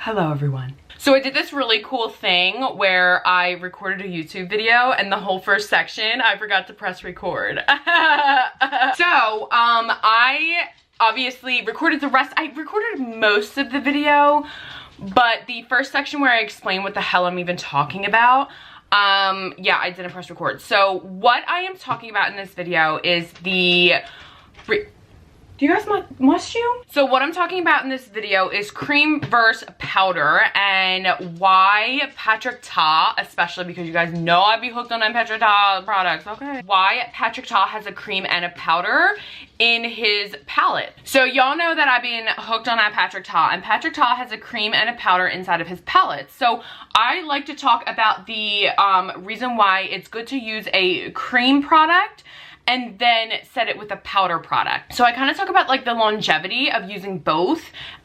Hello everyone. So I did this really cool thing where I recorded a YouTube video and the whole first section I forgot to press record. I obviously recorded the rest. I recorded most of the video, but the first section where I explain what the hell I'm even talking about, yeah, I didn't press record. So what I am talking about in this video is the do you guys must you? So what I'm talking about in this video is cream versus powder and why Patrick Ta, especially because you guys know I'd be hooked on Patrick Ta products, okay? Why Patrick Ta has a cream and a powder in his palette. So y'all know that I've been hooked on Patrick Ta, and Patrick Ta has a cream and a powder inside of his palette. So I like to talk about the reason why it's good to use a cream product and then set it with a powder product. So I kind of talk about like the longevity of using both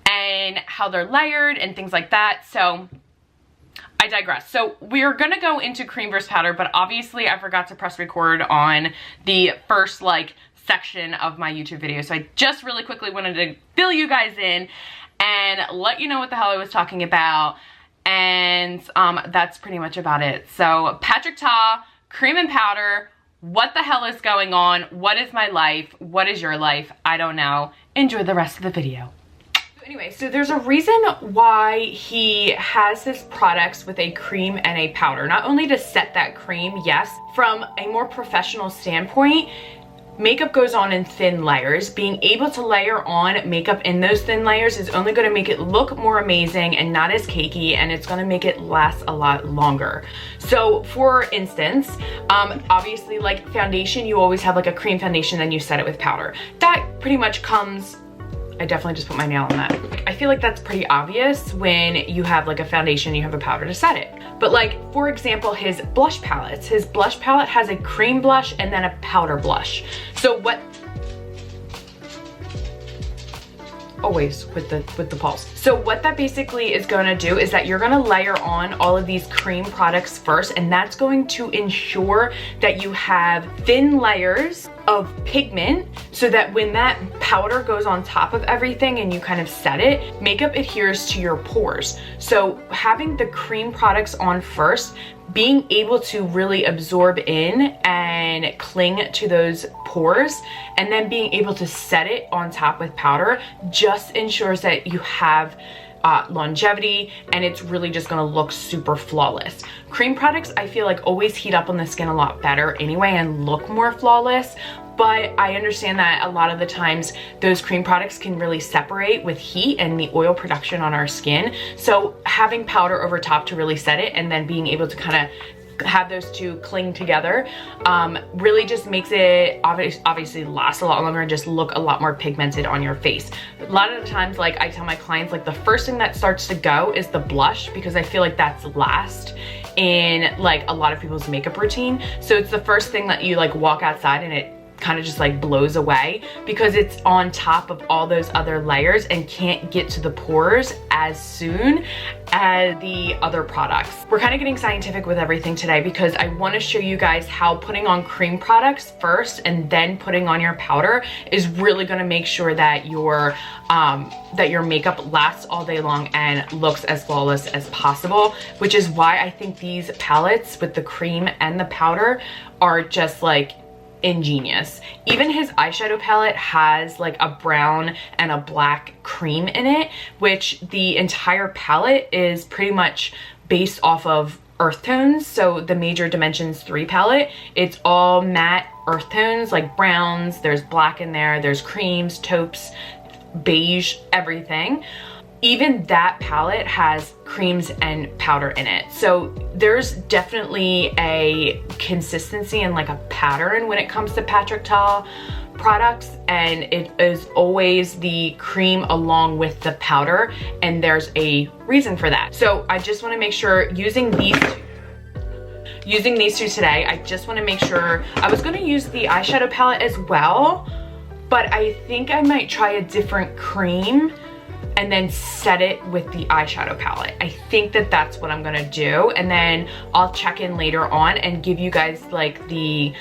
and how they're layered and things like that. So I digress. So we're gonna go into cream versus powder, but obviously I forgot to press record on the first like section of my YouTube video. So I just really quickly wanted to fill you guys in and let you know what the hell I was talking about. And that's pretty much about it. So Patrick Ta, cream and powder. What the hell is going on? What is my life? What is your life? I don't know. Enjoy the rest of the video. Anyway, so there's a reason why he has his products with a cream and a powder. Not only to set that cream, yes, from a more professional standpoint, makeup goes on in thin layers. Being able to layer on makeup in those thin layers is only going to make it look more amazing and not as cakey, and it's going to make it last a lot longer. So for instance, obviously like foundation, you always have like a cream foundation, then you set it with powder. That pretty much comes, I definitely just put my nail on that. I feel like that's pretty obvious when you have like a foundation, you have a powder to set it. But like, for example, his blush palettes. His blush palette has a cream blush and then a powder blush. So what, always with the pulse. So what that basically is going to do is that you're going to layer on all of these cream products first, and that's going to ensure that you have thin layers of pigment so that when that powder goes on top of everything and you kind of set it, makeup adheres to your pores. So having the cream products on first, being able to really absorb in and cling to those pores, and then being able to set it on top with powder just ensures that you have longevity, and it's really just gonna look super flawless. Cream products, I feel like, always heat up on the skin a lot better anyway and look more flawless, but I understand that a lot of the times those cream products can really separate with heat and the oil production on our skin. So having powder over top to really set it, and then being able to kind of have those two cling together, really just makes it obviously last a lot longer and just look a lot more pigmented on your face. A lot of the times, like I tell my clients, like the first thing that starts to go is the blush, because I feel like that's last in like a lot of people's makeup routine. So it's the first thing that you like walk outside and it kind of just like blows away because it's on top of all those other layers and can't get to the pores as soon as the other products. We're kind of getting scientific with everything today because I want to show you guys how putting on cream products first and then putting on your powder is really going to make sure that your makeup lasts all day long and looks as flawless as possible, which is why I think these palettes with the cream and the powder are just like ingenious. Even his eyeshadow palette has like a brown and a black cream in it, which the entire palette is pretty much based off of earth tones. So the Major Dimensions 3 palette, it's all matte earth tones like browns, there's black in there, there's creams, taupes, beige, everything. Even that palette has creams and powder in it. So there's definitely a consistency and like a pattern when it comes to Patrick Ta products, and it is always the cream along with the powder, and there's a reason for that. So I just want to make sure using these two today, I just want to make sure, I was going to use the eyeshadow palette as well, but I think I might try a different cream and then set it with the eyeshadow palette. I think that that's what I'm gonna do, and then I'll check in later on and give you guys like the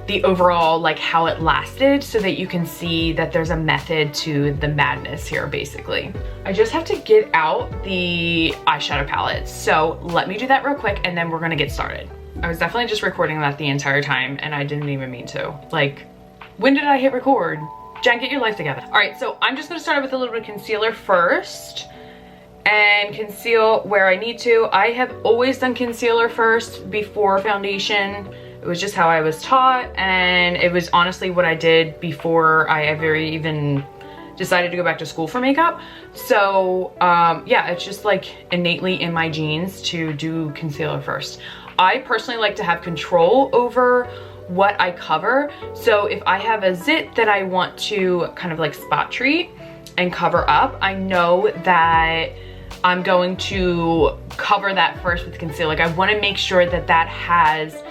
the overall, like how it lasted, so that you can see that there's a method to the madness here, basically. I just have to get out the eyeshadow palette. So let me do that real quick and then we're gonna get started. I was definitely just recording that the entire time and I didn't even mean to. Like, when did I hit record? Jen, get your life together. All right, so I'm just gonna start with a little bit of concealer first and conceal where I need to. I have always done concealer first before foundation. It was just how I was taught, and it was honestly what I did before I ever even decided to go back to school for makeup. So yeah, it's just like innately in my genes to do concealer first. I personally like to have control over what I cover. So if I have a zit that I want to kind of like spot treat and cover up, I know that I'm going to cover that first with concealer. Like, I want to make sure that that has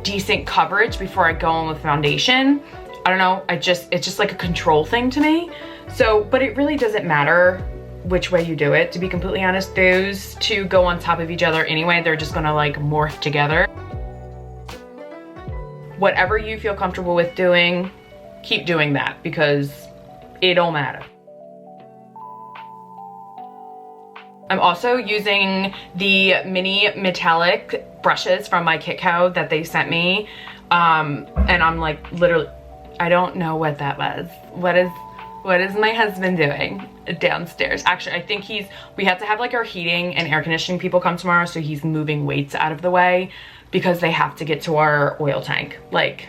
decent coverage before I go on with foundation. I don't know, it's just like a control thing to me. So, but it really doesn't matter which way you do it, to be completely honest. Those two go on top of each other anyway. They're just gonna like morph together. Whatever you feel comfortable with doing, keep doing that, because it don't matter. I'm also using the mini metallic brushes from my Kitco that they sent me. And I'm like, literally, I don't know what that was. What is my husband doing downstairs? Actually, I think we have to have like our heating and air conditioning people come tomorrow, so he's moving weights out of the way because they have to get to our oil tank. Like,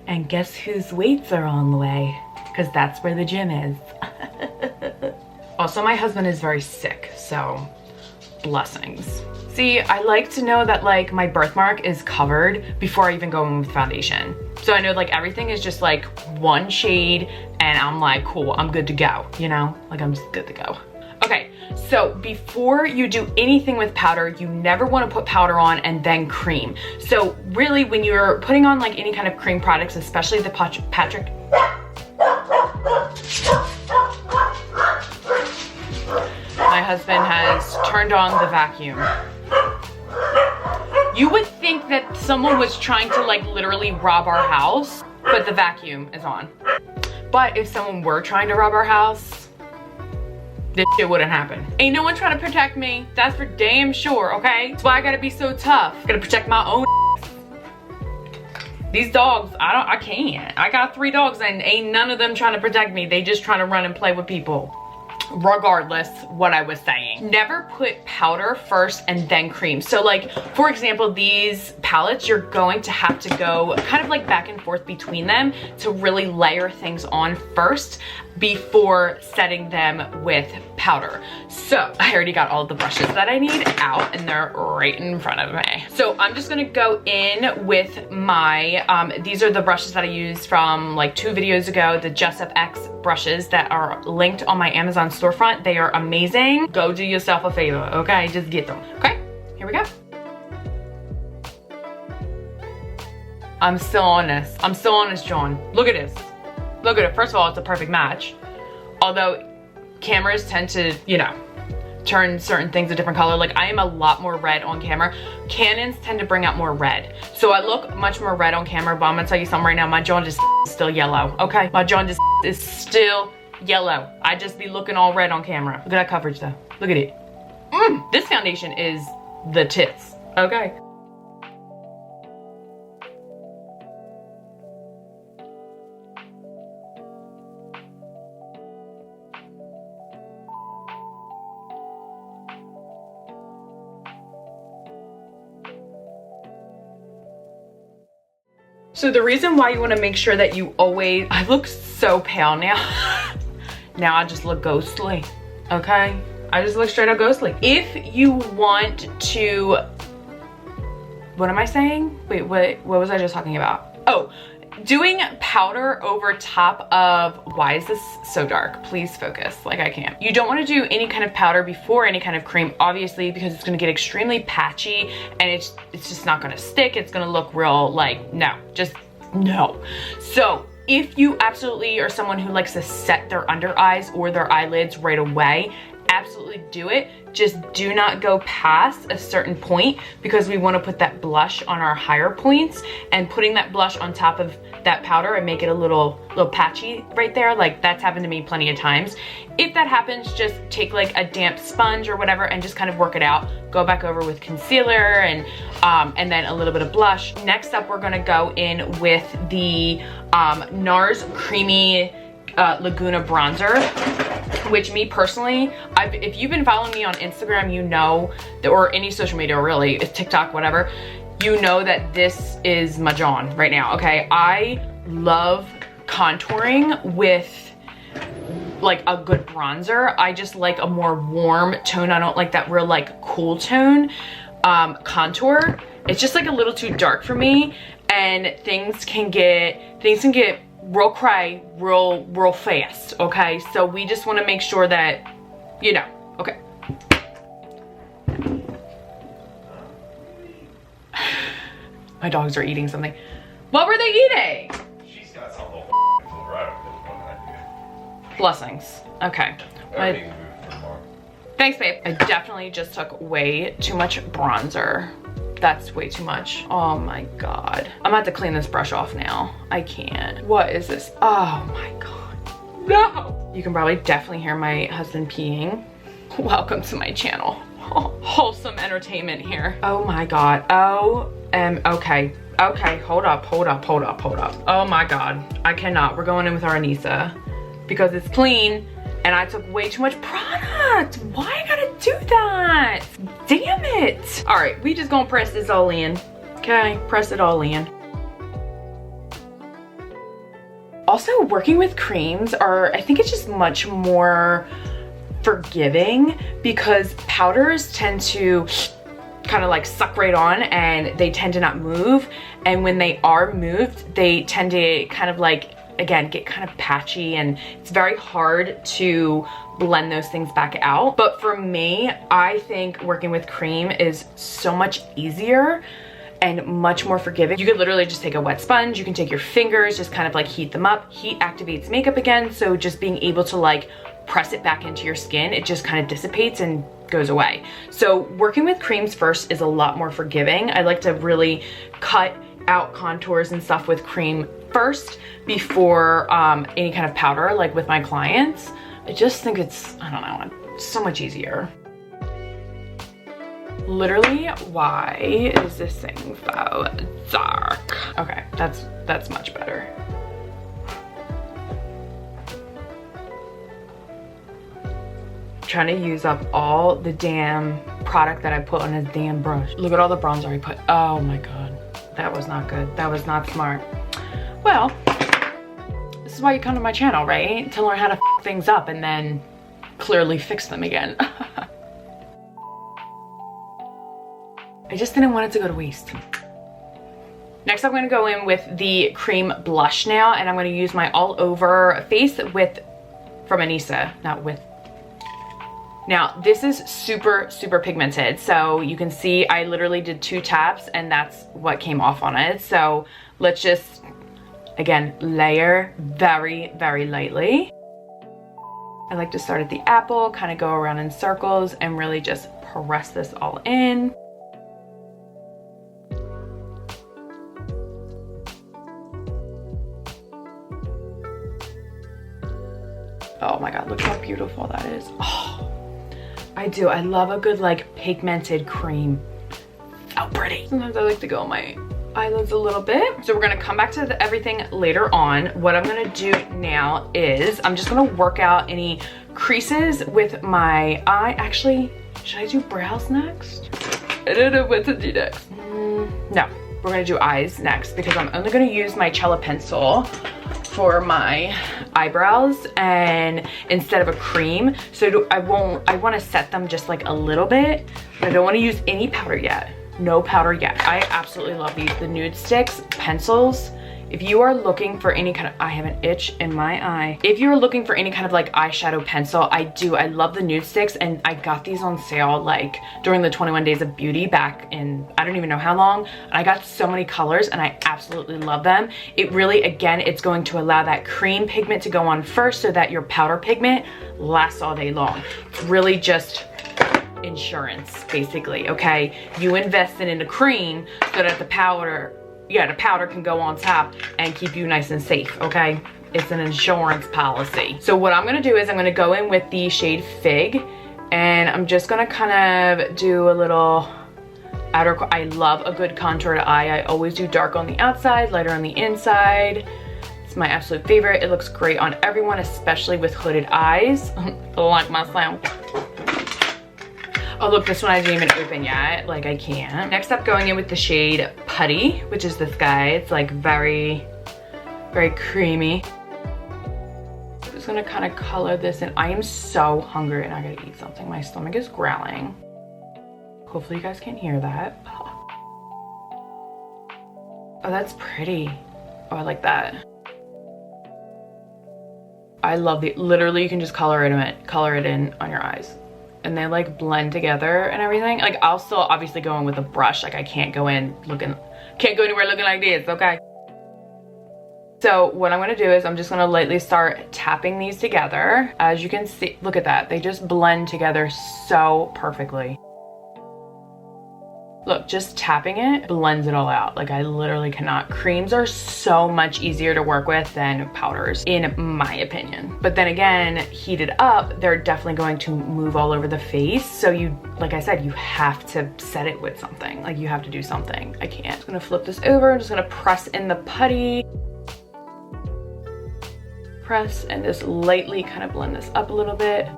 and guess whose weights are on the way? Because that's where the gym is. Also, my husband is very sick, so blessings. See, I like to know that like my birthmark is covered before I even go in with foundation. So I know like everything is just like one shade and I'm like, cool, I'm good to go, you know? Like, I'm just good to go. Okay, so before you do anything with powder, you never want to put powder on and then cream. So really, when you're putting on like any kind of cream products, especially the Patrick. My husband has turned on the vacuum. You would think that someone was trying to like literally rob our house, but the vacuum is on. But if someone were trying to rob our house, this shit wouldn't happen. Ain't no one trying to protect me. That's for damn sure, okay? That's why I gotta be so tough. I gotta protect my own. These dogs, I can't. I got 3 dogs and ain't none of them trying to protect me. They just trying to run and play with people. Regardless what I was saying. Never put powder first and then cream. So like, for example, these palettes, you're going to have to go kind of like back and forth between them to really layer things on first before setting them with powder. So I already got all the brushes that I need out and they're right in front of me. So I'm just gonna go in with my, these are the brushes that I used from like 2 videos ago, the Jessup X brushes that are linked on my Amazon storefront. They are amazing. Go do yourself a favor, okay? Just get them, okay? Here we go. I'm still on this. I'm still on this, John. Look at this. Look at it. First of all, it's a perfect match. Although cameras tend to, you know, turn certain things a different color. Like, I am a lot more red on camera. Canons tend to bring out more red. So I look much more red on camera, but I'm gonna tell you something right now. My jaundice is still yellow, okay? My jaundice is still yellow. I just be looking all red on camera. Look at that coverage though. Look at it. This foundation is the tits, okay? So the reason why you want to make sure that you always, I look so pale now. Now I just look ghostly, okay? I just look straight up ghostly. If you want to, what am I saying? Wait, what was I just talking about? Oh, doing powder over top of, why is this so dark? Please focus, like I can't. You don't want to do any kind of powder before any kind of cream, obviously, because it's going to get extremely patchy and it's just not going to stick. It's going to look real, like, no, just no. So if you absolutely are someone who likes to set their under eyes or their eyelids right away, absolutely do it. Just do not go past a certain point because we want to put that blush on our higher points, and putting that blush on top of that powder and make it a little patchy right there. Like that's happened to me plenty of times. If that happens, just take like a damp sponge or whatever and just kind of work it out. Go back over with concealer and then a little bit of blush. Next up, we're gonna go in with the NARS Creamy Laguna Bronzer, which me personally, if you've been following me on Instagram, you know, or any social media really, TikTok, whatever, you know that this is my John right now, okay? I love contouring with like a good bronzer. I just like a more warm tone. I don't like that real like cool tone contour. It's just like a little too dark for me, and things can get real cray real fast, okay? So we just want to make sure that, you know, okay. My dogs are eating something. What were they eating? She's got something right. Blessings. Okay. Thanks, babe. I definitely just took way too much bronzer. That's way too much. Oh my God. I'm about to clean this brush off now. I can't. What is this? Oh my God. No! You can probably definitely hear my husband peeing. Welcome to my channel. Wholesome entertainment here. Oh my God. Okay. Okay, hold up. Oh my God. I cannot. We're going in with our Anissa because it's clean and I took way too much product. Why I gotta do that? Damn it. All right, we just gonna press this all in. Okay, press it all in. Also, working with creams I think it's just much more forgiving because powders tend to kind of like suck right on and they tend to not move. And when they are moved, they tend to kind of like, again, get kind of patchy, and it's very hard to blend those things back out. But for me, I think working with cream is so much easier and much more forgiving. You could literally just take a wet sponge, you can take your fingers, just kind of like heat them up. Heat activates makeup again, so just being able to like press it back into your skin, it just kind of dissipates and goes away. So working with creams first is a lot more forgiving. I like to really cut out contours and stuff with cream first before any kind of powder, like with my clients. I just think it's, I don't know, it's so much easier. Literally, why is this thing so dark? Okay, that's much better. Trying to use up all the damn product that I put on his damn brush. Look at all the bronzer I put. Oh my God, that was not good. That was not smart. Well, this is why you come to my channel, right? To learn how to f things up and then clearly fix them again. I just didn't want it to go to waste. Next, I'm gonna go in with the cream blush now, and I'm gonna use my all over face from Anissa, not with. Now, this is super pigmented. So you can see I literally did 2 taps and that's what came off on it. So let's just, again, layer very lightly. I like to start at the apple, kind of go around in circles and really just press this all in. Oh my God, look how beautiful that is. Oh. I do. I love a good like pigmented cream. So pretty. Sometimes I like to go on my eyelids a little bit. So we're gonna come back to everything later on. What I'm gonna do now is I'm just gonna work out any creases with my eye. Actually, should I do brows next? I don't know what to do next. No, we're gonna do eyes next because I'm only gonna use my Cello pencil for my eyebrows and instead of a cream. So I want to set them just like a little bit, but I don't want to use any powder yet. no powder yet. I absolutely love these. The nude sticks, pencils. If you are looking for any kind of, I have an itch in my eye. If you're looking for any kind of like eyeshadow pencil, I love the nude sticks, and I got these on sale like during the 21 Days of Beauty back in, I don't even know how long. And I got so many colors and I absolutely love them. It really, again, it's going to allow that cream pigment to go on first so that your powder pigment lasts all day long. It's really just insurance, basically, okay? You invested in the cream so that the powder can go on top and keep you nice and safe, okay? It's an insurance policy. So what I'm gonna do is I'm gonna go in with the shade Fig, and I'm just gonna kind of do a little outer, I love a good contour to eye. I always do dark on the outside, lighter on the inside. It's my absolute favorite. It looks great on everyone, especially with hooded eyes. Like my sound. Oh look, this one I didn't even open yet, like I can't. Next up, going in with the shade Putty, which is this guy. It's like very, very creamy. I'm just gonna kind of color this in. I am so hungry and I gotta eat something. My stomach is growling. Hopefully you guys can't hear that. Oh, that's pretty. Oh, I like that. I love the, literally you can just color it in on your eyes. And they like blend together and everything. Like I'll still obviously go in with a brush. Like I can't go anywhere looking like this, okay? So what I'm gonna do is I'm just gonna lightly start tapping these together. As you can see, look at that. They just blend together so perfectly. Look, just tapping it blends it all out. Like I literally cannot. Creams are so much easier to work with than powders, in my opinion. But then again, heated up, they're definitely going to move all over the face. So you, like I said, you have to set it with something. Like you have to do something. I can't. I'm just gonna flip this over. I'm just gonna press in the putty. Press and just lightly kind of blend this up a little bit.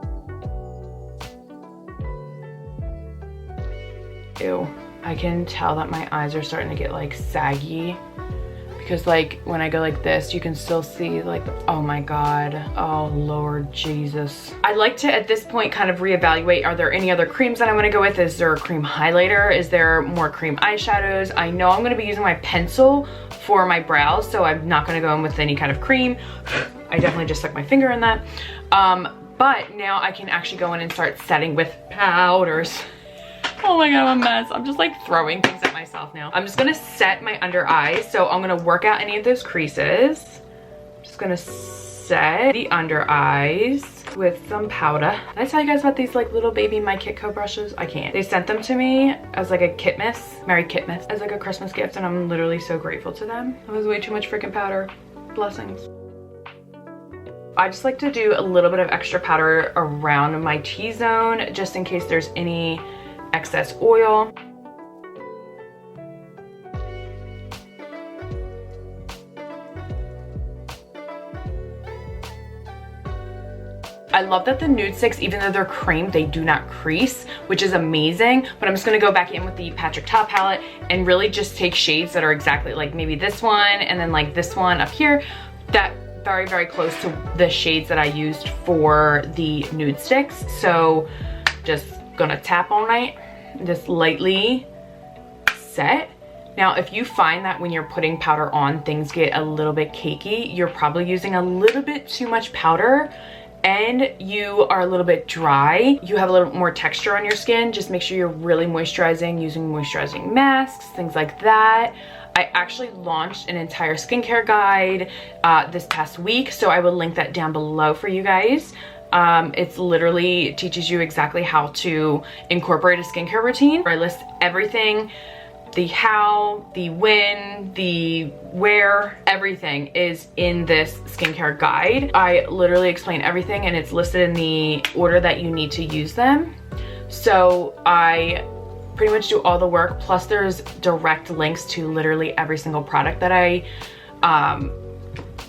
Ew. I can tell that my eyes are starting to get like saggy because like when I go like this, you can still see like, oh my God, oh Lord Jesus. I'd like to at this point kind of reevaluate, are there any other creams that I'm gonna go with? Is there a cream highlighter? Is there more cream eyeshadows? I know I'm gonna be using my pencil for my brows, so I'm not gonna go in with any kind of cream. I definitely just stuck my finger in that. But now I can actually go in and start setting with powders. Oh my God, I'm a mess. I'm just like throwing things at myself now. I'm just gonna set my under eyes. So I'm gonna work out any of those creases. I'm just gonna set the under eyes with some powder. Did I tell you guys about these like little baby My Kitco brushes? I can't. They sent them to me as like a Kitmas, Merry Kitmas, as like a Christmas gift, and I'm literally so grateful to them. That was way too much freaking powder. Blessings. I just like to do a little bit of extra powder around my T-zone just in case there's any excess oil. I love that the nude sticks, even though they're cream, they do not crease, which is amazing. But I'm just gonna go back in with the Patrick Ta palette and really just take shades that are exactly like maybe this one and then like this one up here, that very, very close to the shades that I used for the nude sticks. So just gonna tap all night, just lightly set. Now, if you find that when you're putting powder on, things get a little bit cakey, you're probably using a little bit too much powder and you are a little bit dry, you have a little more texture on your skin, just make sure you're really moisturizing, using moisturizing masks, things like that. I actually launched an entire skincare guide this past week, so I will link that down below for you guys. It's literally teaches you exactly how to incorporate a skincare routine. I list everything, the how, the when, the where, everything is in this skincare guide. I literally explain everything and it's listed in the order that you need to use them. So I pretty much do all the work, plus there's direct links to literally every single product that I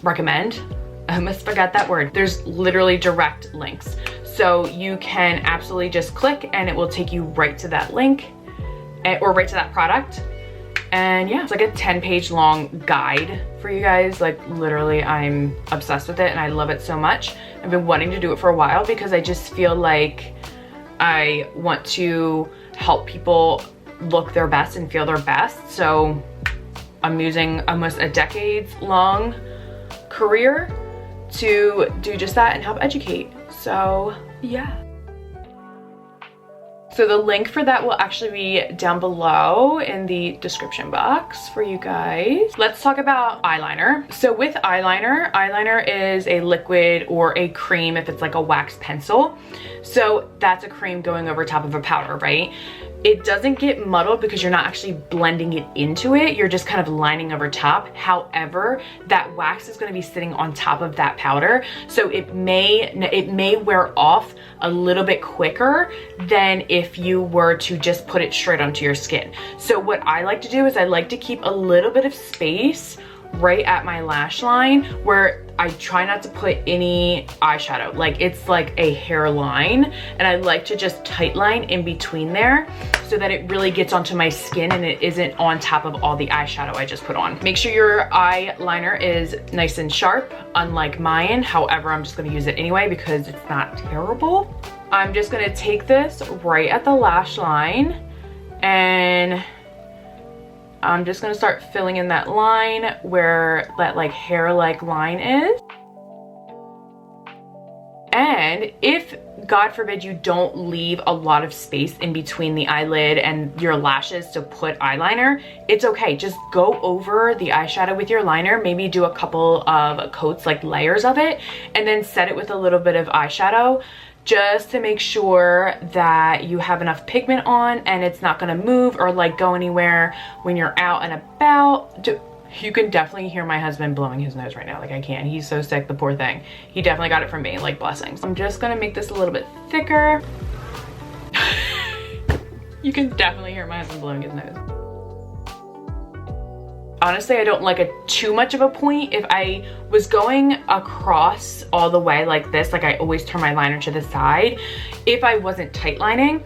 recommend. I almost forgot that word. There's literally direct links. So you can absolutely just click and it will take you right to that link or right to that product. And yeah, it's like a 10-page long guide for you guys. Like literally I'm obsessed with it and I love it so much. I've been wanting to do it for a while because I just feel like I want to help people look their best and feel their best. So I'm using almost a decades-long career to do just that and help educate. So yeah. So the link for that will actually be down below in the description box for you guys. Let's talk about eyeliner. So with eyeliner is a liquid or a cream if it's like a wax pencil. So that's a cream going over top of a powder, right? It doesn't get muddled because you're not actually blending it into it. You're just kind of lining over top. However, that wax is going to be sitting on top of that powder. So it may wear off a little bit quicker than if you were to just put it straight onto your skin. So what I like to do is I like to keep a little bit of space right at my lash line where I try not to put any eyeshadow. Like it's like a hairline, and I like to just tight line in between there so that it really gets onto my skin and it isn't on top of all the eyeshadow I just put on. Make sure your eyeliner is nice and sharp, unlike mine. However, I'm just gonna use it anyway because it's not terrible. I'm just gonna take this right at the lash line and I'm just gonna start filling in that line where that like hair-like line is. And if, God forbid, you don't leave a lot of space in between the eyelid and your lashes to put eyeliner, it's okay. Just go over the eyeshadow with your liner, maybe do a couple of coats, like layers of it, and then set it with a little bit of eyeshadow, just to make sure that you have enough pigment on and it's not gonna move or like go anywhere when you're out and about. You can definitely hear my husband blowing his nose right now. Like I can't, he's so sick, the poor thing. He definitely got it from me, like blessings. I'm just gonna make this a little bit thicker. You can definitely hear my husband blowing his nose. Honestly, I don't like too much of a point. If I was going across all the way like this, like I always turn my liner to the side, if I wasn't tight lining.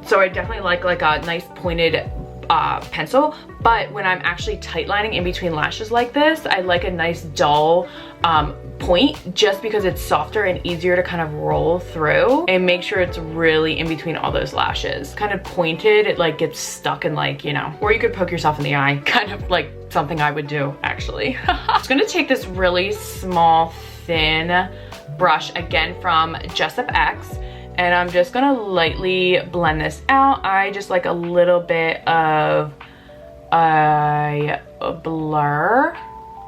So I definitely like a nice pointed pencil, but when I'm actually tight lining in between lashes like this, I like a nice dull point, just because it's softer and easier to kind of roll through and make sure it's really in between all those lashes. Kind of pointed, it like gets stuck in, like, you know, or you could poke yourself in the eye, kind of like something I would do actually. I'm just gonna take this really small thin brush again from Jessup X, and I'm just gonna lightly blend this out. I just like a little bit of a blur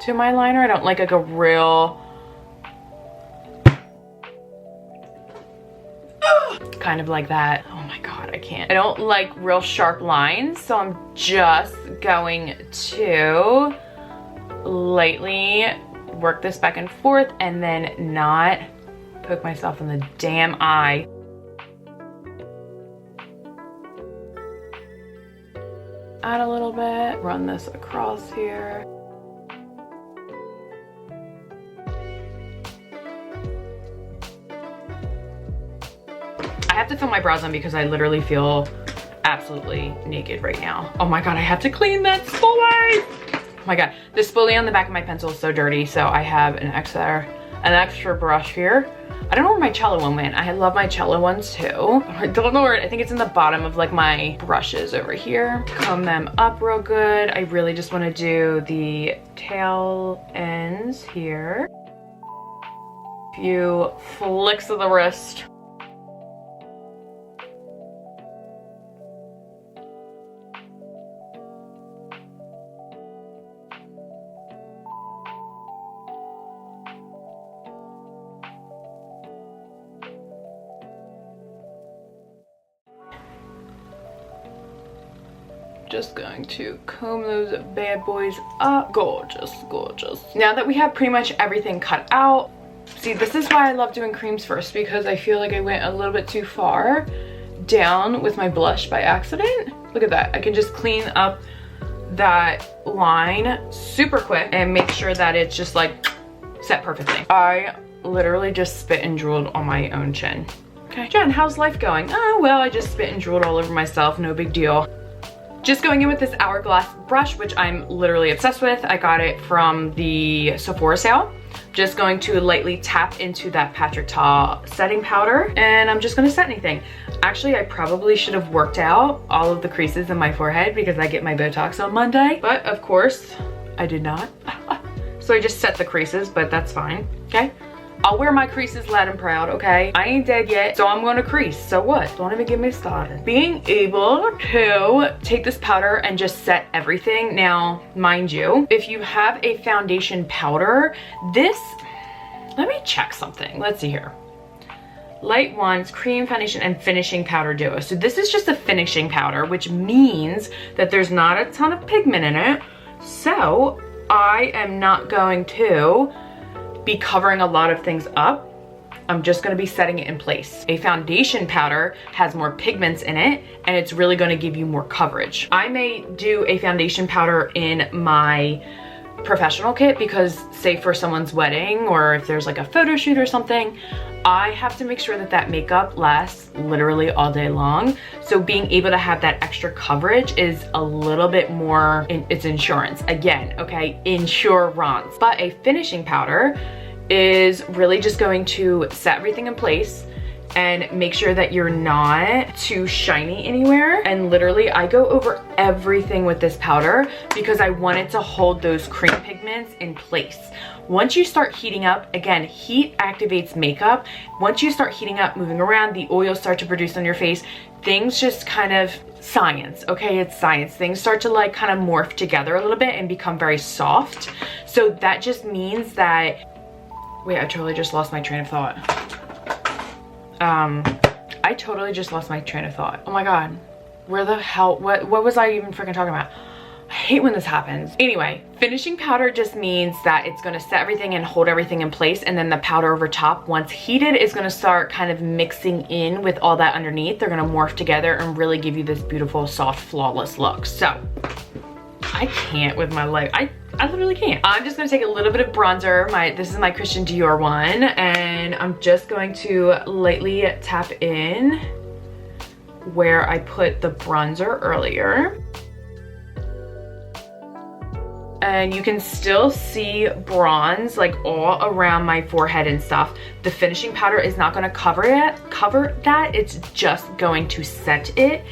to my liner. I don't like a real kind of like that. Oh my God, I can't. I don't like real sharp lines, so I'm just going to lightly work this back and forth and then not poke myself in the damn eye. Add a little bit, run this across here. I have to fill my brows in because I literally feel absolutely naked right now. Oh my God, I have to clean that spoolie. Oh my God, the spoolie on the back of my pencil is so dirty, so I have an extra brush here. I don't know where my cello one went. I love my cello ones too. I don't know where, I think it's in the bottom of like my brushes over here. Comb them up real good. I really just want to do the tail ends here. A few flicks of the wrist. Just going to comb those bad boys up. Gorgeous, gorgeous. Now that we have pretty much everything cut out, see, this is why I love doing creams first, because I feel like I went a little bit too far down with my blush by accident. Look at that. I can just clean up that line super quick and make sure that it's just like set perfectly. I literally just spit and drooled on my own chin. Okay, Jen, how's life going? Oh, well, I just spit and drooled all over myself. No big deal. Just going in with this Hourglass brush, which I'm literally obsessed with. I got it from the Sephora sale. Just going to lightly tap into that Patrick Ta setting powder, and I'm just gonna set anything. Actually, I probably should have worked out all of the creases in my forehead because I get my Botox on Monday, but of course I did not. So I just set the creases, but that's fine, okay? I'll wear my creases loud and proud, okay? I ain't dead yet, so I'm gonna crease. So what? Don't even get me started. Being able to take this powder and just set everything. Now, mind you, if you have a foundation powder, this, let me check something. Let's see here. Light ones, cream, foundation, and finishing powder duo. So this is just a finishing powder, which means that there's not a ton of pigment in it. So I am not going to be covering a lot of things up. I'm just gonna be setting it in place. A foundation powder has more pigments in it and it's really gonna give you more coverage. I may do a foundation powder in my professional kit because say for someone's wedding or if there's like a photo shoot or something, I have to make sure that that makeup lasts literally all day long. So being able to have that extra coverage is a little bit more, it's insurance. Again, okay, insurance. But a finishing powder is really just going to set everything in place and make sure that you're not too shiny anywhere. And literally I go over everything with this powder because I want it to hold those cream pigments in place. Once you start heating up, again, heat activates makeup. Once you start heating up, moving around, the oils start to produce on your face, things just kind of, science, okay, it's science. Things start to like kind of morph together a little bit and become very soft. So that just means that, wait, I totally just lost my train of thought. I totally just lost my train of thought. Oh my God, where the hell, what was I even freaking talking about? I hate when this happens. Anyway, finishing powder just means that it's gonna set everything and hold everything in place, and then the powder over top, once heated, is gonna start kind of mixing in with all that underneath. They're gonna morph together and really give you this beautiful, soft, flawless look. So, I can't with my life. I literally can't. I'm just gonna take a little bit of bronzer. This is my Christian Dior one, and I'm just going to lightly tap in where I put the bronzer earlier. And you can still see bronze like all around my forehead and stuff. The finishing powder is not gonna cover that. It's just going to set it.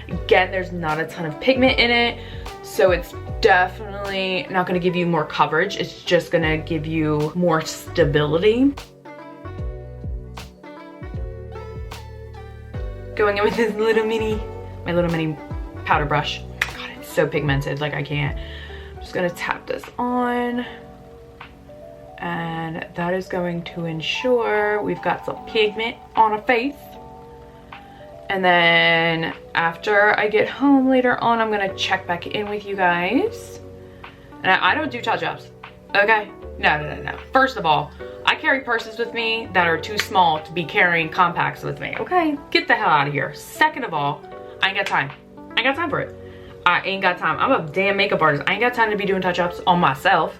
Again, there's not a ton of pigment in it, so it's definitely not gonna give you more coverage. It's just gonna give you more stability. Going in with this my little mini powder brush. God, it's so pigmented, like I can't. Just gonna tap this on, and that is going to ensure we've got some pigment on our face. And then after I get home later on, I'm gonna check back in with you guys. And I don't do touch-ups, okay? No. First of all, I carry purses with me that are too small to be carrying compacts with me, okay? Get the hell out of here. Second of all, I ain't got time. I ain't got time for it. I ain't got time. I'm a damn makeup artist. I ain't got time to be doing touch-ups on myself.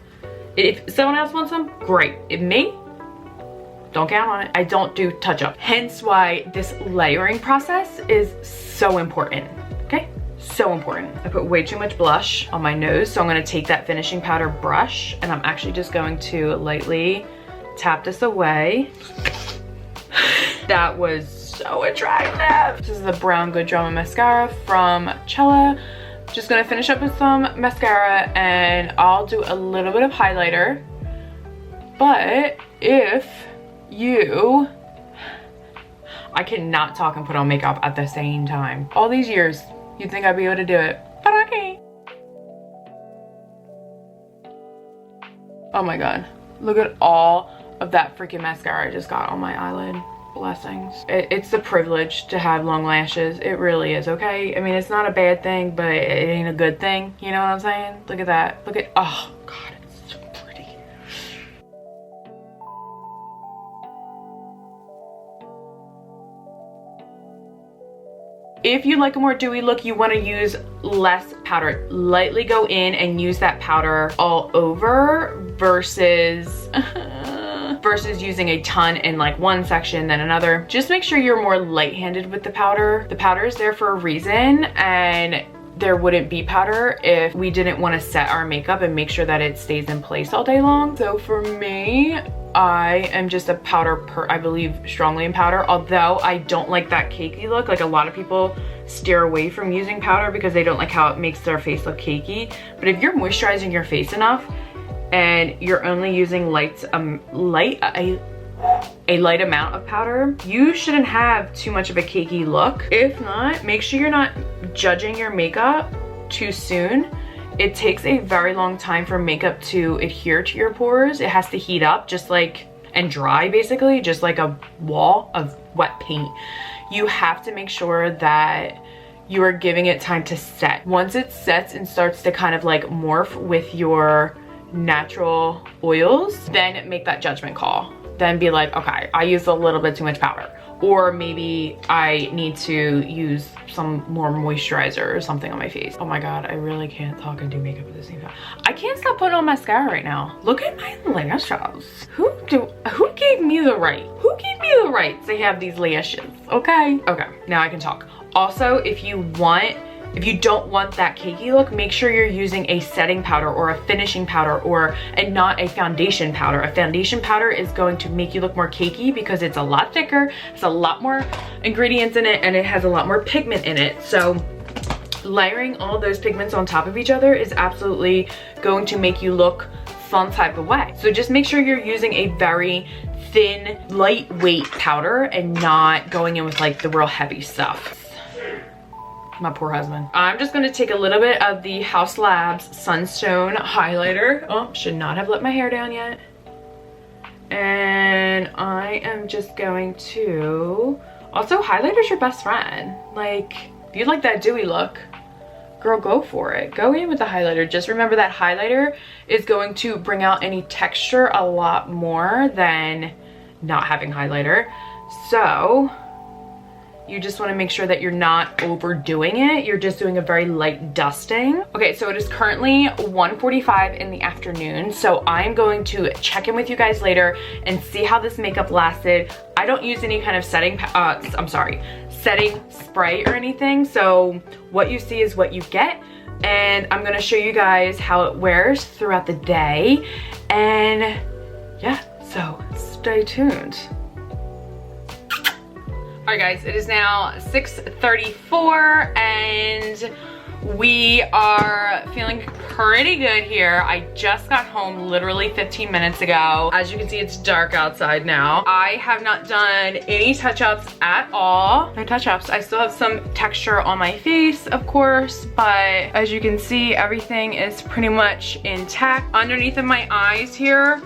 If someone else wants them, great. If me, don't count on it. I don't do touch-up. Hence why this layering process is so important, okay? So important. I put way too much blush on my nose, so I'm gonna take that finishing powder brush and I'm actually just going to lightly tap this away. That was so attractive. This is the Brown Good Drama Mascara from Cella. Just gonna finish up with some mascara and I'll do a little bit of highlighter. But if you, I cannot talk and put on makeup at the same time. All these years, you'd think I'd be able to do it, but I can't. Oh my God, look at all of that freaking mascara I just got on my eyelid. Blessings. It's the privilege to have long lashes. It really is, okay? I mean, it's not a bad thing, but it ain't a good thing. You know what I'm saying? Look at that. Look at, oh God, it's so pretty. If you like a more dewy look, you want to use less powder. Lightly go in and use that powder all over versus using a ton in like one section then another. Just make sure you're more light-handed with the powder. The powder is there for a reason, and there wouldn't be powder if we didn't want to set our makeup and make sure that it stays in place all day long. So for me, I am just a powder I believe strongly in powder, although I don't like that cakey look. Like a lot of people steer away from using powder because they don't like how it makes their face look cakey. But if you're moisturizing your face enough and you're only using a light amount of powder, you shouldn't have too much of a cakey look. If not, make sure you're not judging your makeup too soon. It takes a very long time for makeup to adhere to your pores. It has to heat up just like, and dry basically, just like a wall of wet paint. You have to make sure that you are giving it time to set. Once it sets and starts to kind of like morph with your natural oils, then make that judgment call. Then be like, okay, I used a little bit too much powder. Or maybe I need to use some more moisturizer or something on my face. Oh my God, I really can't talk and do makeup at the same time. I can't stop putting on mascara right now. Look at my lashes. Who gave me the right? Who gave me the right to have these lashes? Okay, now I can talk. Also, if you don't want that cakey look, make sure you're using a setting powder or a finishing powder and not a foundation powder. A foundation powder is going to make you look more cakey because it's a lot thicker, it's a lot more ingredients in it, and it has a lot more pigment in it. So layering all those pigments on top of each other is absolutely going to make you look some type of way. So just make sure you're using a very thin, lightweight powder and not going in with like the real heavy stuff. My poor husband. I'm just gonna take a little bit of the Haus Labs Sunstone highlighter. Oh, should not have let my hair down yet. And I am just going to, also highlighter's your best friend. Like, if you like that dewy look, girl, go for it. Go in with the highlighter. Just remember that highlighter is going to bring out any texture a lot more than not having highlighter. So, you just want to make sure that you're not overdoing it. You're just doing a very light dusting. Okay, so it is currently 1:45 in the afternoon. So I'm going to check in with you guys later and see how this makeup lasted. I don't use any kind of setting spray or anything. So what you see is what you get. And I'm gonna show you guys how it wears throughout the day. And yeah, so stay tuned. All right guys, it is now 6:34 and we are feeling pretty good here. I just got home literally 15 minutes ago. As you can see, it's dark outside now. I have not done any touch-ups at all. No touch-ups. I still have some texture on my face, of course, but as you can see, everything is pretty much intact. Underneath of my eyes here,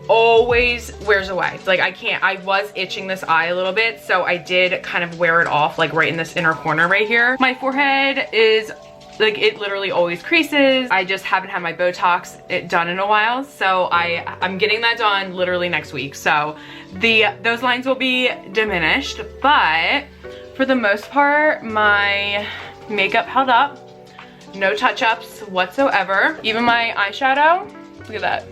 always wears away. Like I was itching this eye a little bit, so I did kind of wear it off like right in this inner corner right here. My forehead is like, it literally always creases. I just haven't had my Botox done in a while, so I'm getting that done literally next week. So those lines will be diminished, but for the most part, my makeup held up. No touch-ups whatsoever. Even my eyeshadow, look at that.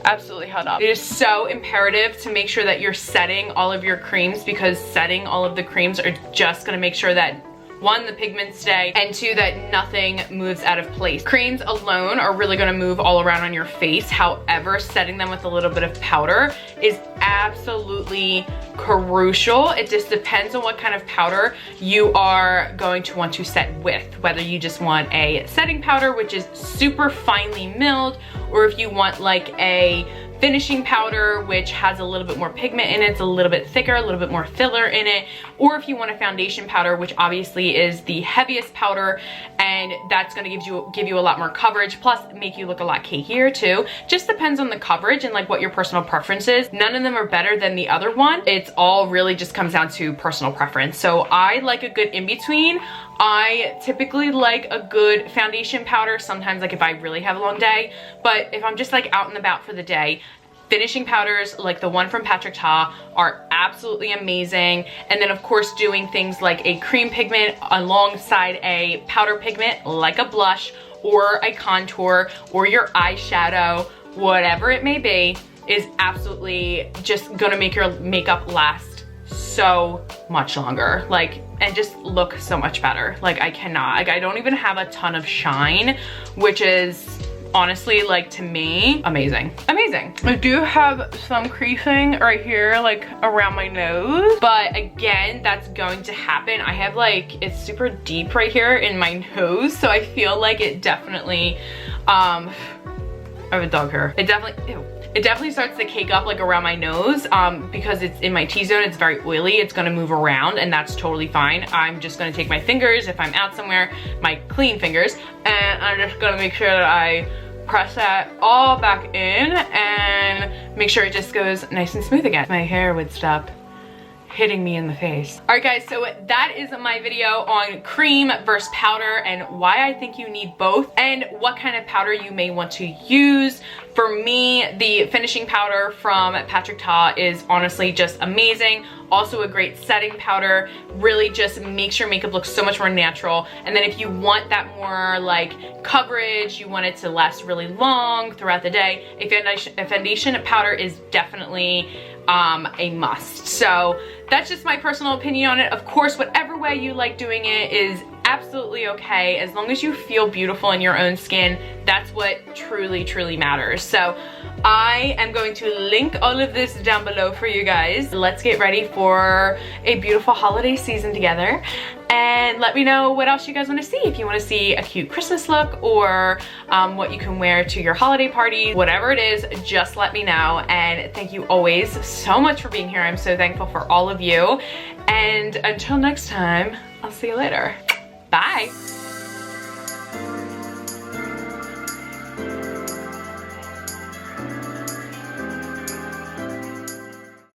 Absolutely held up. It is so imperative to make sure that you're setting all of your creams, because setting all of the creams are just gonna make sure that, one, the pigments stay, and two, that nothing moves out of place. Creams alone are really gonna move all around on your face. However, setting them with a little bit of powder is absolutely crucial. It just depends on what kind of powder you are going to want to set with. Whether you just want a setting powder, which is super finely milled, or if you want like a finishing powder, which has a little bit more pigment in it, it's a little bit thicker, a little bit more filler in it, or if you want a foundation powder, which obviously is the heaviest powder, and that's gonna give you a lot more coverage, plus make you look a lot cakier too. Just depends on the coverage and like what your personal preference is. None of them are better than the other one. It's all really just comes down to personal preference. So I like a good in-between. I typically like a good foundation powder, sometimes like if I really have a long day, but if I'm just like out and about for the day, finishing powders like the one from Patrick Ta are absolutely amazing. And then of course doing things like a cream pigment alongside a powder pigment like a blush or a contour or your eyeshadow, whatever it may be, is absolutely just gonna make your makeup last so much longer, like, and just look so much better. Like I cannot, like I don't even have a ton of shine, which is honestly, like, to me, amazing. Amazing. I do have some creasing right here, like around my nose. But again, that's going to happen. I have like, it's super deep right here in my nose. So I feel like it definitely, I have a dog hair. It definitely, ew. It definitely starts to cake up like around my nose because it's in my T-zone. It's very oily. It's gonna move around and that's totally fine. I'm just gonna take my fingers, if I'm out somewhere, my clean fingers, and I'm just gonna make sure that I press that all back in and make sure it just goes nice and smooth again. My hair would stop hitting me in the face. All right guys, so that is my video on cream versus powder and why I think you need both and what kind of powder you may want to use. For me, the finishing powder from Patrick Ta is honestly just amazing. Also a great setting powder, really just makes your makeup look so much more natural. And then if you want that more like coverage, you want it to last really long throughout the day, a foundation powder is definitely a must. So that's just my personal opinion on it. Of course, whatever way you like doing it is absolutely okay. As long as you feel beautiful in your own skin, that's what truly, truly matters. So I am going to link all of this down below for you guys. Let's get ready for a beautiful holiday season together. And let me know what else you guys want to see. If you want to see a cute Christmas look or what you can wear to your holiday party, whatever it is, just let me know. And thank you always so much for being here. I'm so thankful for all of you. And until next time, I'll see you later. Bye.